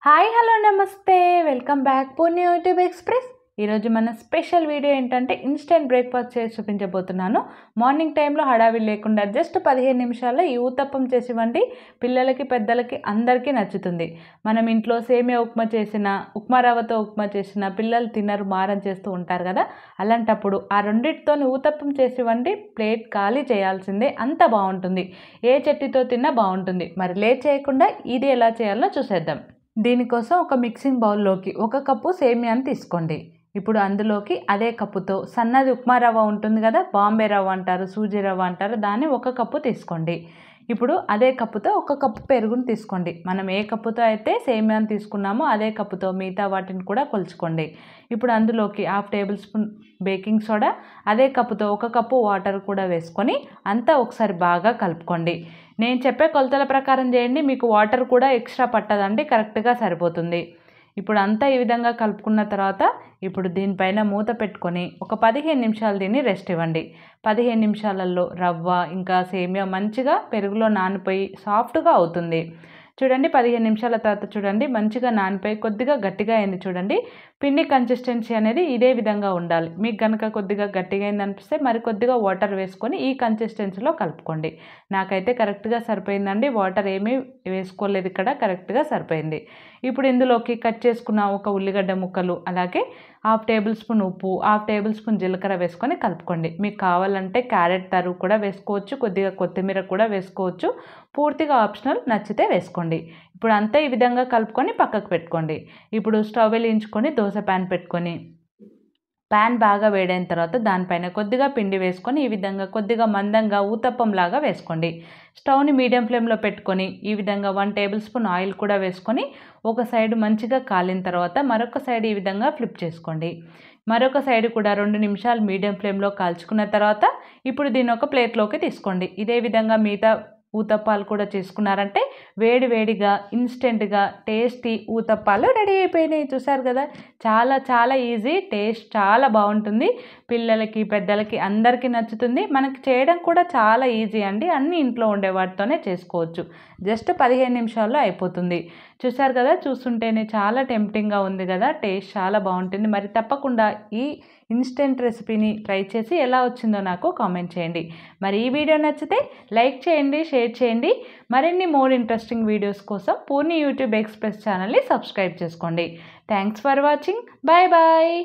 Hi hello నమస్తే welcome back Purni YouTube express. ఈరోజు మన స్పెషల్ వీడియో ఏంటంటే ఇన్స్టెంట్ బ్రేక్ఫాస్ట్ చేసి చూపించబోతున్నాను. మార్నింగ్ టైంలో హడావిడి లేకుండా జస్ట్ 15 నిమిషాల్లో ఈ ఊతప్పం చేసి ఇవ్వండి. పిల్లలకి పెద్దలకి అందరికీ నచ్చుతుంది. మనం ఇంట్లో సేమియా ఉప్మా చేసిన, ఉప్మా రవ్వతో ఉప్మా చేసిన పిల్లలు తినరు, మారం చేస్తూ ఉంటారు కదా. అలాంటప్పుడు ఆ రెండింటితో ఊతప్పం చేసి ఇవ్వండి. ప్లేట్ ఖాళీ చేయాల్సిందే, అంత బాగుంటుంది. ఏ చట్నీతో తిన్నా బాగుంటుంది. మరి లేట్ చేయకుండా ఇది ఎలా చేయాలో చూసేద్దాం. దీనికోసం ఒక మిక్సింగ్ బౌల్లోకి 1 కప్పు సేమియాని తీసుకోండి. ఇప్పుడు అందులోకి అదే కప్పుతో సన్నది ఉప్మా రవ్వ ఉంటుంది కదా, బాంబే రవ్వ అంటారు, సూజీ రవ్వ అంటారు, దాన్ని 1 కప్పు తీసుకోండి. ఇప్పుడు అదే కప్పుతో 1 కప్పు పెరుగుని తీసుకోండి. మనం ఏ కప్పుతో అయితే సేమియాని తీసుకున్నామో అదే కప్పుతో మిగతా వాటిని కూడా కొలుచుకోండి. ఇప్పుడు అందులోకి 1/2 టేబుల్ స్పూన్ బేకింగ్ సోడా, అదే కప్పుతో 1 కప్పు వాటర్ కూడా వేసుకొని అంతా ఒకసారి బాగా కలుపుకోండి. నేను చెప్పే కొలతల ప్రకారం చేయండి, మీకు వాటర్ కూడా ఎక్స్ట్రా పట్టదండి, కరెక్ట్గా సరిపోతుంది. ఇప్పుడు అంతా ఈ విధంగా కలుపుకున్న తర్వాత ఇప్పుడు దీనిపైన మూత పెట్టుకొని ఒక 15 నిమిషాలు దీన్ని రెస్ట్ ఇవ్వండి. 15 నిమిషాలలో రవ్వ ఇంకా సేమియా మంచిగా పెరుగులో నానిపోయి సాఫ్ట్గా అవుతుంది. చూడండి, 15 నిమిషాల తర్వాత చూడండి మంచిగా నానిపోయి కొద్దిగా గట్టిగా అయింది. చూడండి, పిండి కన్సిస్టెన్సీ అనేది ఇదే విధంగా ఉండాలి. మీకు కనుక కొద్దిగా గట్టిగా అయింది అనిపిస్తే మరి కొద్దిగా వాటర్ వేసుకొని ఈ కన్సిస్టెన్సీలో కలుపుకోండి. నాకైతే కరెక్ట్గా సరిపోయిందండి, వాటర్ ఏమీ వేసుకోలేదు, ఇక్కడ కరెక్ట్గా సరిపోయింది. ఇప్పుడు ఇందులోకి కట్ చేసుకున్న ఒక ఉల్లిగడ్డ ముక్కలు, అలాగే 1/2 టేబుల్ స్పూన్ ఉప్పు, 1/2 టేబుల్ స్పూన్ జీలకర్ర వేసుకొని కలుపుకోండి. మీకు కావాలంటే క్యారెట్ తరుగు కూడా వేసుకోవచ్చు, కొద్దిగా కొత్తిమీర కూడా వేసుకోవచ్చు. పూర్తిగా ఆప్షనల్, నచ్చితే వేసుకోండి. ఇప్పుడు అంతా ఈ విధంగా కలుపుకొని పక్కకు పెట్టుకోండి. ఇప్పుడు స్టవ్ వెలిగించుకొని దోశ ప్యాన్ పెట్టుకొని ప్యాన్ బాగా వేడైన తర్వాత దానిపైన కొద్దిగా పిండి వేసుకొని ఈ విధంగా కొద్దిగా మందంగా ఊతప్పంలాగా వేసుకోండి. స్టవ్ని మీడియం ఫ్లేమ్లో పెట్టుకొని ఈ విధంగా 1 టేబుల్ స్పూన్ ఆయిల్ కూడా వేసుకొని ఒక సైడ్ మంచిగా కాలిన తర్వాత మరొక సైడ్ ఈ విధంగా ఫ్లిప్ చేసుకోండి. మరొక సైడ్ కూడా 2 నిమిషాలు మీడియం ఫ్లేమ్లో కాల్చుకున్న తర్వాత ఇప్పుడు దీన్ని ఒక ప్లేట్లోకి తీసుకోండి. ఇదే విధంగా మిగతా ఊతప్పాలు కూడా చేసుకున్నారంటే వేడి వేడిగా ఇన్స్టెంట్గా టేస్టీ ఊతప్పాలు రెడీ అయిపోయినాయి. చూసారు కదా, చాలా చాలా ఈజీ, టేస్ట్ చాలా బాగుంటుంది. పిల్లలకి పెద్దలకి అందరికీ నచ్చుతుంది. మనకి చేయడం కూడా చాలా ఈజీ అండి, అన్నీ ఇంట్లో ఉండే వాటితోనే చేసుకోవచ్చు. జస్ట్ 15 నిమిషాల్లో అయిపోతుంది. చూసారు కదా, చూస్తుంటేనే చాలా టెంప్టింగ్గా ఉంది కదా, టేస్ట్ చాలా బాగుంటుంది. మరి తప్పకుండా ఈ ఇన్స్టెంట్ రెసిపీని ట్రై చేసి ఎలా వచ్చిందో నాకు కామెంట్ చేయండి. మరి ఈ వీడియో నచ్చితే లైక్ చేయండి, షేర్ చేయండి. మరిన్ని మోర్ ఇంట్రెస్టింగ్ వీడియోస్ కోసం పూర్ణి యూట్యూబ్ ఎక్స్ప్రెస్ ఛానల్ని సబ్స్క్రైబ్ చేసుకోండి. Thanks for watching. Bye bye.